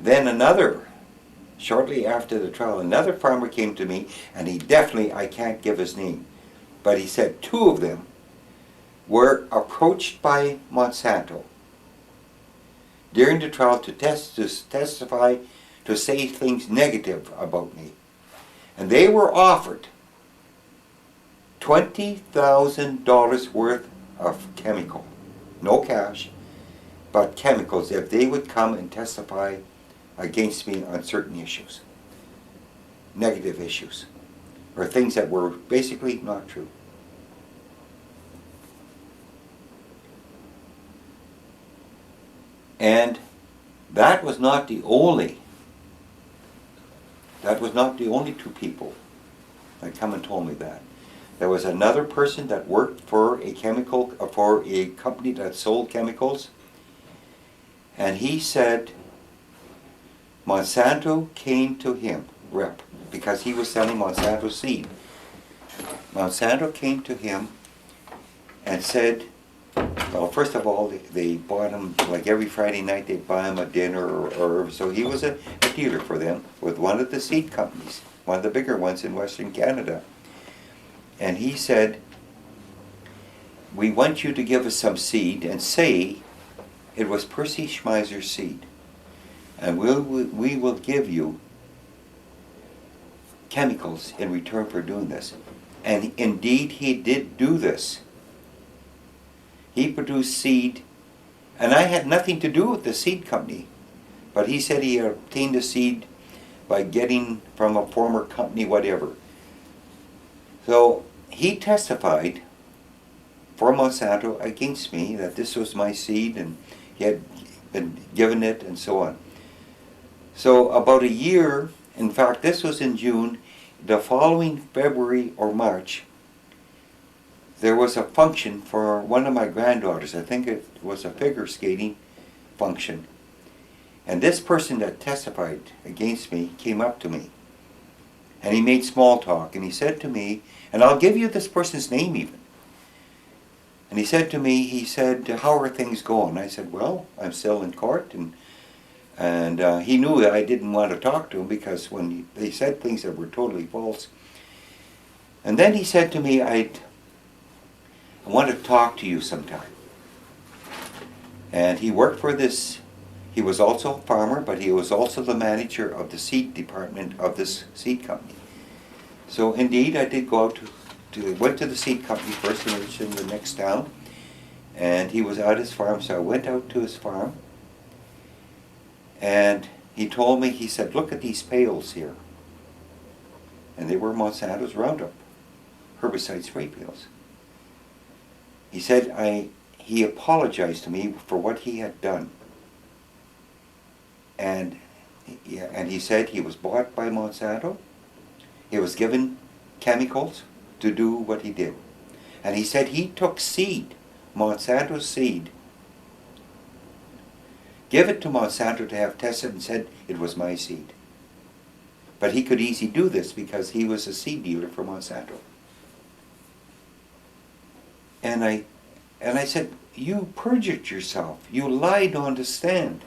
Then shortly after the trial, another farmer came to me, and he definitely, I can't give his name, but he said 2 of them were approached by Monsanto during the trial to testify, to say things negative about me. And they were offered $20,000 worth of chemical, no cash, but chemicals, if they would come and testify against me on certain issues, negative issues, or things that were basically not true. And that was not the only 2 people that come and told me that. There was another person that worked for a company that sold chemicals, and he said Monsanto came to him, because he was selling Monsanto seed. Monsanto came to him and said, well, first of all, they bought him, like every Friday night, they'd buy him a dinner, or so he was a dealer for them with one of the seed companies, one of the bigger ones in Western Canada. And he said, we want you to give us some seed and say it was Percy Schmeiser's seed. And we will give you chemicals in return for doing this. And indeed, he did do this. He produced seed, and I had nothing to do with the seed company. But he said he obtained the seed by getting from a former company, whatever. So he testified for Monsanto against me that this was my seed and he had been given it and so on. So about a year, in fact this was in June, the following February or March, there was a function for one of my granddaughters. I think it was a figure skating function. And this person that testified against me came up to me. And he made small talk, and he said to me, and I'll give you this person's name even. And he said to me, he said, how are things going? I said, well, I'm still in court. And he knew that I didn't want to talk to him because when they said things that were totally false. And then he said to me, I want to talk to you sometime. And he worked for this, he was also a farmer, but he was also the manager of the seed department of this seed company. So indeed, I did go out went to the seed company first, and it was in the next town. And he was at his farm, so I went out to his farm. And he told me, he said, look at these pails here. And they were Monsanto's Roundup herbicide spray pails. He said, he apologized to me for what he had done. And he said he was bought by Monsanto. He was given chemicals to do what he did. And he said he took seed, Monsanto's seed, give it to Monsanto to have tested and said it was my seed. But he could easily do this because he was a seed dealer for Monsanto. And I said, you perjured yourself. You lied on the stand.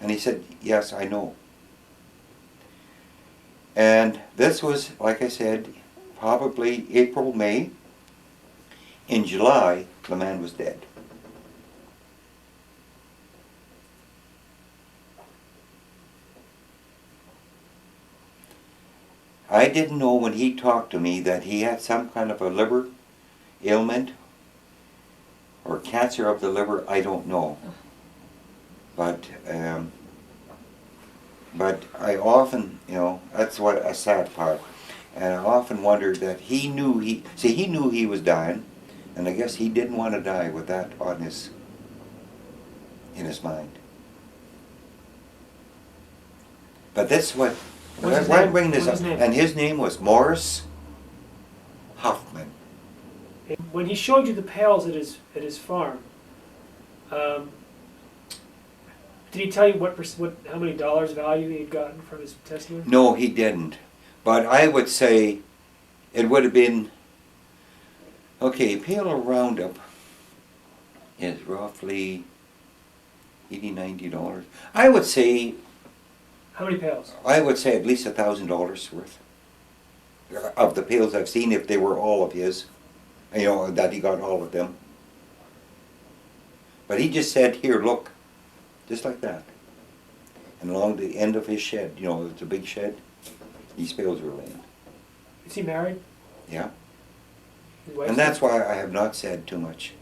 And he said, yes, I know. And this was, like I said, probably April, May. In July, the man was dead. I didn't know when he talked to me that he had some kind of a liver ailment or cancer of the liver. I don't know. But I often, that's what a sad part. And I often wondered that he knew he was dying, and I guess he didn't want to die with that in his mind. But that's what, why I'm bringing this up, and his name was Morris Hoffman. When he showed you the pails at his farm, did he tell you how many dollars value he had gotten from his testimony? No, he didn't. But I would say it would have been, okay, a pail of Roundup is roughly $80, $90. I would say How many pails? at least $1,000 worth of the pails I've seen, if they were all of his. You know, that he got all of them. But he just said, here, look, just like that. And along the end of his shed, you know, it's a big shed, these pails were laying. Is he married? Yeah. His wife's And that's name? why I have not said too much.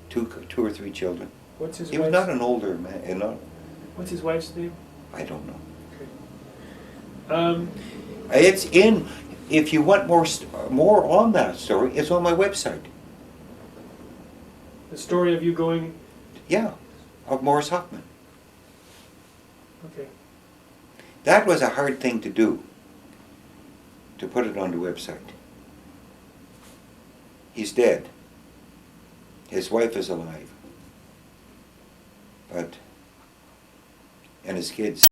Two or three children. What's his He was wife's? not an older man, you know. What's his wife's name? I don't know. Okay. It's in, if you want more on that story, it's on my website. The story of you going. Yeah, of Morris Hoffman. Okay. That was a hard thing to do, to put it on the website. He's dead. His wife is alive. And his kids.